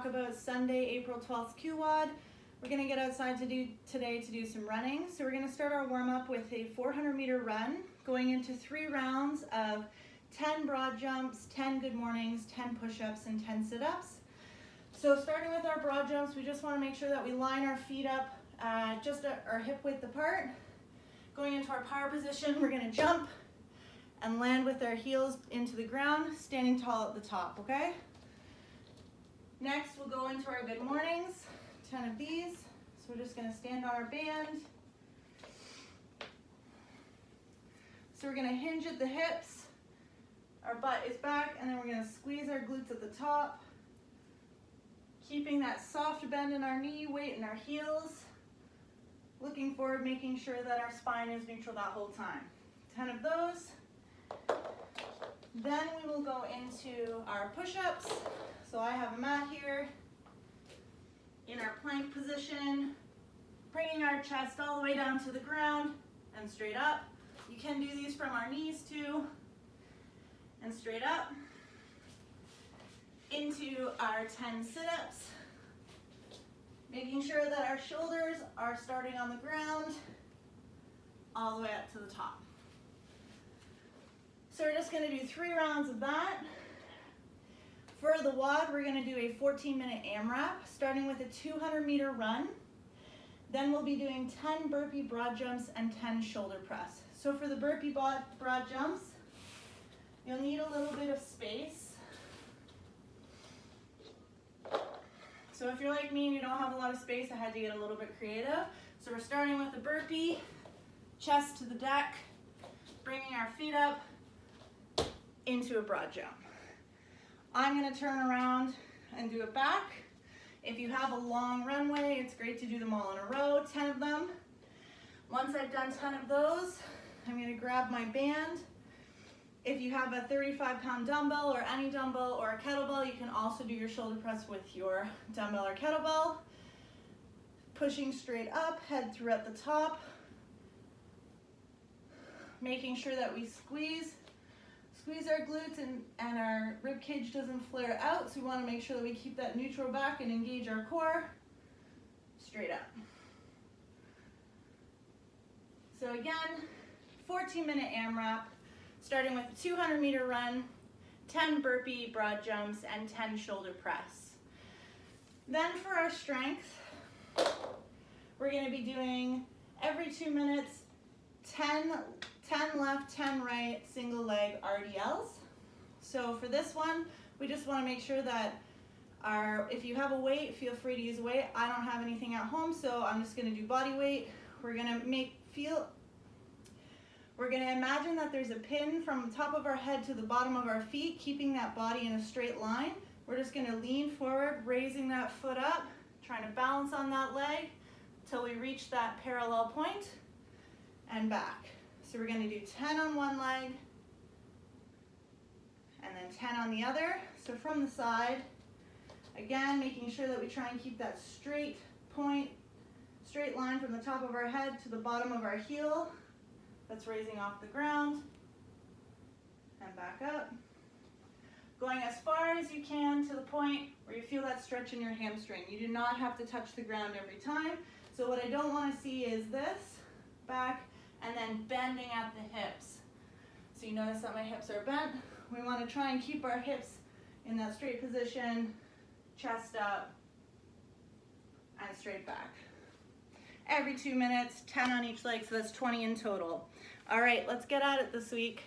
about Sunday, April 12th QWOD. We're gonna get outside today to do some running. So we're gonna start our warm up with a 400-meter run, going into 3 rounds of 10 broad jumps, 10 good mornings, 10 push-ups, and 10 sit-ups. So starting with our broad jumps, we just wanna make sure that we line our feet up just our hip width apart. Going into our power position, we're gonna jump and land with our heels into the ground, standing tall at the top, okay? Next, we'll go into our good mornings, 10 of these. So we're just gonna stand on our band. So we're gonna hinge at the hips, our butt is back, and then we're gonna squeeze our glutes at the top, keeping that soft bend in our knee, weight in our heels, looking forward, making sure that our spine is neutral that whole time. 10 of those. Then we will go into our push-ups. So I have a mat here in our plank position, bringing our chest all the way down to the ground and straight up. You can do these from our knees too, and straight up. Into our 10 sit-ups, making sure that our shoulders are starting on the ground all the way up to the top. So we're just gonna do 3 rounds of that. For the WOD, we're gonna do a 14-minute AMRAP, starting with a 200-meter run. Then we'll be doing 10 burpee broad jumps and 10 shoulder press. So for the burpee broad jumps, you'll need a little bit of space. So if you're like me and you don't have a lot of space, I had to get a little bit creative. So we're starting with a burpee, chest to the deck, bringing our feet up into a broad jump. I'm gonna turn around and do it back. If you have a long runway, it's great to do them all in a row, 10 of them. Once I've done 10 of those, I'm gonna grab my band. If you have a 35-pound dumbbell or any dumbbell or a kettlebell, you can also do your shoulder press with your dumbbell or kettlebell. Pushing straight up, head through at the top. Making sure that we squeeze our glutes and our rib cage doesn't flare out, so we want to make sure that we keep that neutral back and engage our core. Straight up. So again, 14-minute AMRAP, starting with a 200-meter run, 10 burpee broad jumps, and 10 shoulder press. Then for our strength, we're going to be doing every 2 minutes 10 left, 10 right, single leg RDLs. So for this one, we just want to make sure that if you have a weight, feel free to use a weight. I don't have anything at home, so I'm just going to do body weight. We're going to imagine that there's a pin from the top of our head to the bottom of our feet, keeping that body in a straight line. We're just going to lean forward, raising that foot up, trying to balance on that leg till we reach that parallel point and back. So we're going to do 10 on one leg and then 10 on the other. So from the side, again, making sure that we try and keep that straight line from the top of our head to the bottom of our heel. That's raising off the ground and back up. Going as far as you can to the point where you feel that stretch in your hamstring. You do not have to touch the ground every time. So what I don't want to see is this, back, and then bending at the hips. So you notice that my hips are bent. We want to try and keep our hips in that straight position, chest up, and straight back. Every 2 minutes, 10 on each leg, so that's 20 in total. All right, let's get at it this week.